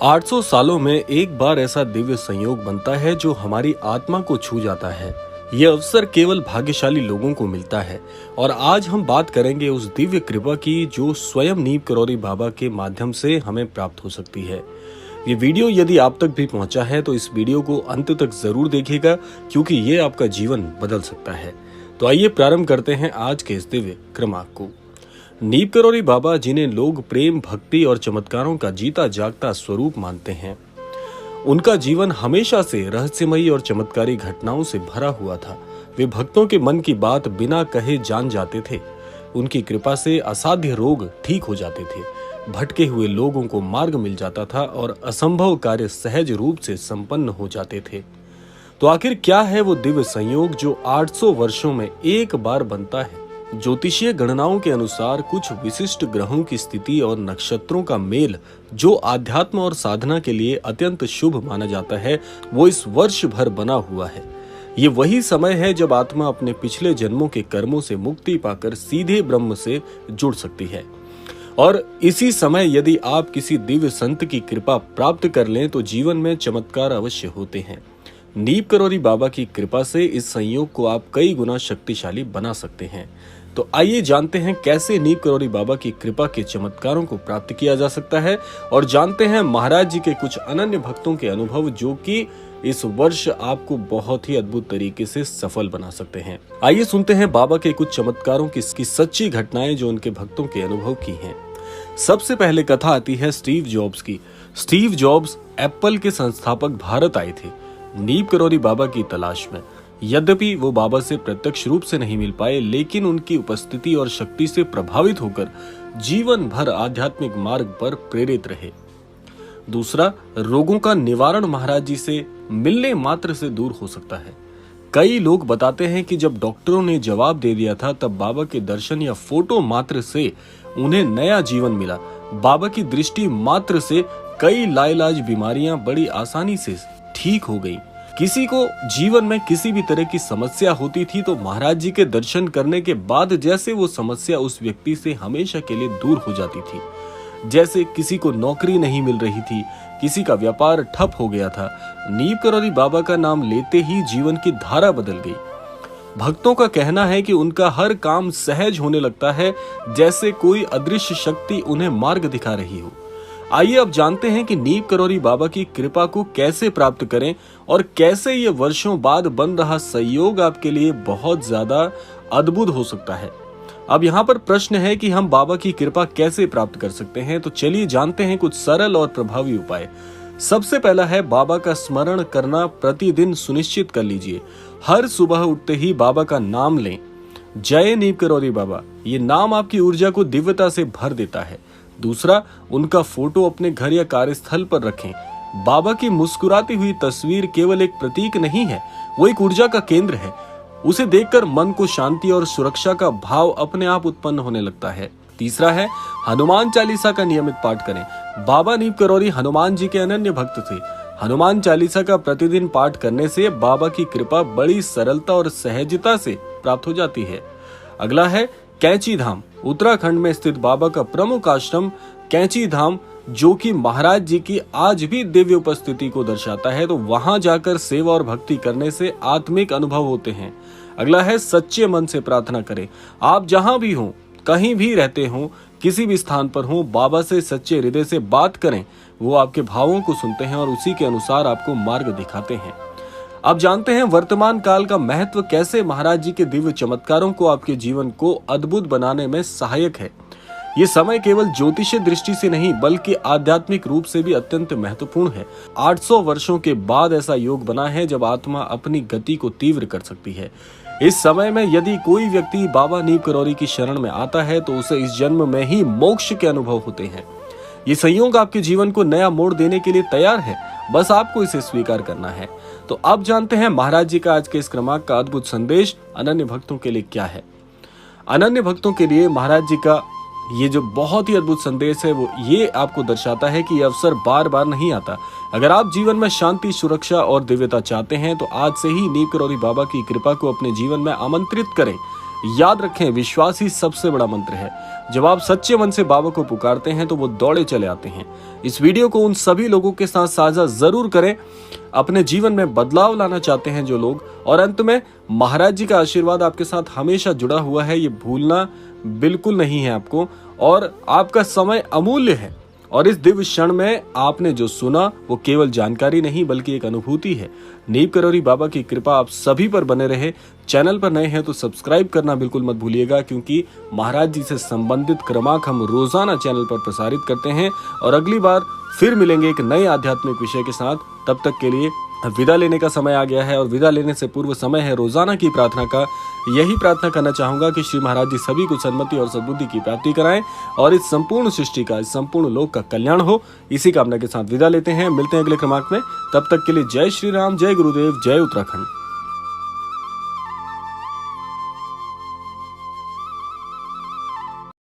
800 सालों में एक बार ऐसा दिव्य संयोग बनता है जो हमारी आत्मा को छू जाता है। ये अवसर केवल भाग्यशाली लोगों को मिलता है और आज हम बात करेंगे उस दिव्य कृपा की जो स्वयं नीम करौरी बाबा के माध्यम से हमें प्राप्त हो सकती है। ये वीडियो यदि आप तक भी पहुंचा है तो इस वीडियो को अंत तक जरूर देखिएगा क्योंकि ये आपका जीवन बदल सकता है। तो आइए प्रारंभ करते हैं आज के इस दिव्य क्रमांक को। नीम करौरी बाबा, जिन्हें लोग प्रेम, भक्ति और चमत्कारों का जीता जागता स्वरूप मानते हैं, उनका जीवन हमेशा से रहस्यमयी और चमत्कारी घटनाओं से भरा हुआ था। वे भक्तों के मन की बात बिना कहे जान जाते थे। उनकी कृपा से असाध्य रोग ठीक हो जाते थे, भटके हुए लोगों को मार्ग मिल जाता था और असंभव कार्य सहज रूप से संपन्न हो जाते थे। तो आखिर क्या है वो दिव्य संयोग जो 800 वर्षों में एक बार बनता है? ज्योतिषीय गणनाओं के अनुसार कुछ विशिष्ट ग्रहों की स्थिति और नक्षत्रों का मेल जो आध्यात्म और साधना के लिए अत्यंत शुभ माना जाता है, वो इस वर्ष भर बना हुआ है। ये वही समय है जब आत्मा अपने पिछले जन्मों के कर्मों से मुक्ति पाकर सीधे ब्रह्म से जुड़ सकती है। और इसी समय यदि आप किसी दिव्य संत की कृपा प्राप्त कर लें तो जीवन में चमत्कार अवश्य होते हैं। नीम करौरी बाबा की कृपा से इस संयोग को आप कई गुना शक्तिशाली बना सकते हैं। तो आइए जानते हैं कैसे नीम करौरी बाबा की कृपा के चमत्कारों को प्राप्त किया जा सकता है और जानते हैं महाराज जी के कुछ अनन्य भक्तों के अनुभव जो कि इस वर्ष आपको बहुत ही अद्भुत तरीके से सफल बना सकते हैं। आइए सुनते हैं बाबा के कुछ चमत्कारों की सच्ची घटनाएं जो उनके भक्तों के अनुभव की हैं। सबसे पहले कथा आती है स्टीव जॉब्स की। स्टीव जॉब्स एप्पल के संस्थापक भारत आए थे नीम करौरी बाबा की तलाश में। यद्यपि वो बाबा से प्रत्यक्ष रूप से नहीं मिल पाए, लेकिन उनकी उपस्थिति और शक्ति से प्रभावित होकर जीवन भर आध्यात्मिक मार्ग पर प्रेरित रहे। दूसरा, रोगों का निवारण महाराज जी से मिलने मात्र से दूर हो सकता है। कई लोग बताते हैं कि जब डॉक्टरों ने जवाब दे दिया था तब बाबा के दर्शन या फोटो मात्र से उन्हें नया जीवन मिला। बाबा की दृष्टि मात्र से कई लाइलाज बीमारियां बड़ी आसानी से ठीक हो गई। किसी को जीवन में किसी भी तरह की समस्या होती थी तो महाराज जी के दर्शन करने के बाद जैसे वो समस्या उस व्यक्ति से हमेशा के लिए दूर हो जाती थी। जैसे किसी को नौकरी नहीं मिल रही थी, किसी का व्यापार ठप हो गया था, नीम करौरी बाबा का नाम लेते ही जीवन की धारा बदल गई। भक्तों का कहना है कि उनका हर काम सहज होने लगता है, जैसे कोई अदृश्य शक्ति उन्हें मार्ग दिखा रही हो। आइए अब जानते हैं कि नीम करौरी बाबा की कृपा को कैसे प्राप्त करें और कैसे ये वर्षों बाद बन रहा संयोग आपके लिए बहुत ज्यादा अद्भुत हो सकता है। अब यहाँ पर प्रश्न है कि हम बाबा की कृपा कैसे प्राप्त कर सकते हैं, तो चलिए जानते हैं कुछ सरल और प्रभावी उपाय। सबसे पहला है बाबा का स्मरण करना प्रतिदिन सुनिश्चित कर लीजिए। हर सुबह उठते ही बाबा का नाम लें। जय नीम करौरी बाबा, ये नाम आपकी ऊर्जा को दिव्यता से भर देता है। दूसरा, उनका फोटो अपने घर या कार्यस्थल पर रखें। बाबा की मुस्कुराती हुई तस्वीर केवल एक प्रतीक नहीं है, वो एक ऊर्जा का केंद्र है। उसे देखकर मन को शांति और सुरक्षा का भाव अपने आप उत्पन्न होने लगता है। तीसरा है हनुमान चालीसा का नियमित पाठ करें। बाबा नीम करौरी हनुमान जी के अनन्य भक्त थे। हनुमान चालीसा का प्रतिदिन पाठ करने से बाबा की कृपा बड़ी सरलता और सहजता से प्राप्त हो जाती है। अगला है कैंची धाम। उत्तराखंड में स्थित बाबा का प्रमुख आश्रम कैंची धाम, जो कि महाराज जी की आज भी दिव्य उपस्थिति को दर्शाता है, तो वहां जाकर सेवा और भक्ति करने से आत्मिक अनुभव होते हैं। अगला है सच्चे मन से प्रार्थना करें। आप जहां भी हो, कहीं भी रहते हो, किसी भी स्थान पर हो, बाबा से सच्चे हृदय से बात करें। वो आपके भावों को सुनते हैं और उसी के अनुसार आपको मार्ग दिखाते हैं। अब जानते हैं वर्तमान काल का महत्व कैसे महाराज जी के दिव्य चमत्कारों को आपके जीवन को अद्भुत बनाने में सहायक है। ये समय केवल ज्योतिषीय दृष्टि से नहीं बल्कि आध्यात्मिक रूप से भी अत्यंत महत्वपूर्ण है। 800 वर्षों के बाद ऐसा योग बना है जब आत्मा अपनी गति को तीव्र कर सकती है। इस समय में यदि कोई व्यक्ति बाबा नीम करौरी की शरण में आता है तो उसे इस जन्म में ही मोक्ष के अनुभव होते हैं। ये संयोग आपके जीवन को नया मोड़ देने के लिए तैयार है, बस आपको इसे स्वीकार करना है। तो अब जानते हैं महाराज जी का आज के इस क्रमांक का अद्भुत संदेश अनन्य भक्तों के लिए क्या है। अनन्य भक्तों के लिए महाराज जी का ये जो बहुत ही अद्भुत संदेश है वो ये आपको दर्शाता है कि ये अवसर बार बार नहीं आता। अगर आप जीवन में शांति, सुरक्षा और दिव्यता चाहते हैं तो आज से ही नीम करौरी बाबा की कृपा को अपने जीवन में आमंत्रित करें। याद रखें, विश्वास ही सबसे बड़ा मंत्र है। जब आप सच्चे मन से बाबा को पुकारते हैं तो वो दौड़े चले आते हैं। इस वीडियो को उन सभी लोगों के साथ साझा जरूर करें अपने जीवन में बदलाव लाना चाहते हैं जो लोग। और अंत में महाराज जी का आशीर्वाद आपके साथ हमेशा जुड़ा हुआ है, ये भूलना बिल्कुल नहीं है आपको। और आपका समय अमूल्य है और इस दिव्य क्षण में आपने जो सुना वो केवल जानकारी नहीं बल्कि एक अनुभूति है। नीव करौरी बाबा की कृपा आप सभी पर बने रहे। चैनल पर नए हैं तो सब्सक्राइब करना बिल्कुल मत भूलिएगा, क्योंकि महाराज जी से संबंधित क्रमांक हम रोजाना चैनल पर प्रसारित करते हैं। और अगली बार फिर मिलेंगे एक नए आध्यात्मिक विषय के साथ। तब तक के लिए विदा लेने का समय आ गया है और विदा लेने से पूर्व समय है रोजाना की प्रार्थना का। यही प्रार्थना करना चाहूंगा कि श्री महाराज जी सभी को सन्मति और सद्बुद्धि की प्राप्ति कराएं और इस संपूर्ण सृष्टि का, इस संपूर्ण लोक का कल्याण हो। इसी कामना के साथ विदा लेते हैं, मिलते हैं अगले क्रमांक में। तब तक के लिए जय श्री राम, जय गुरुदेव, जय उत्तराखंड।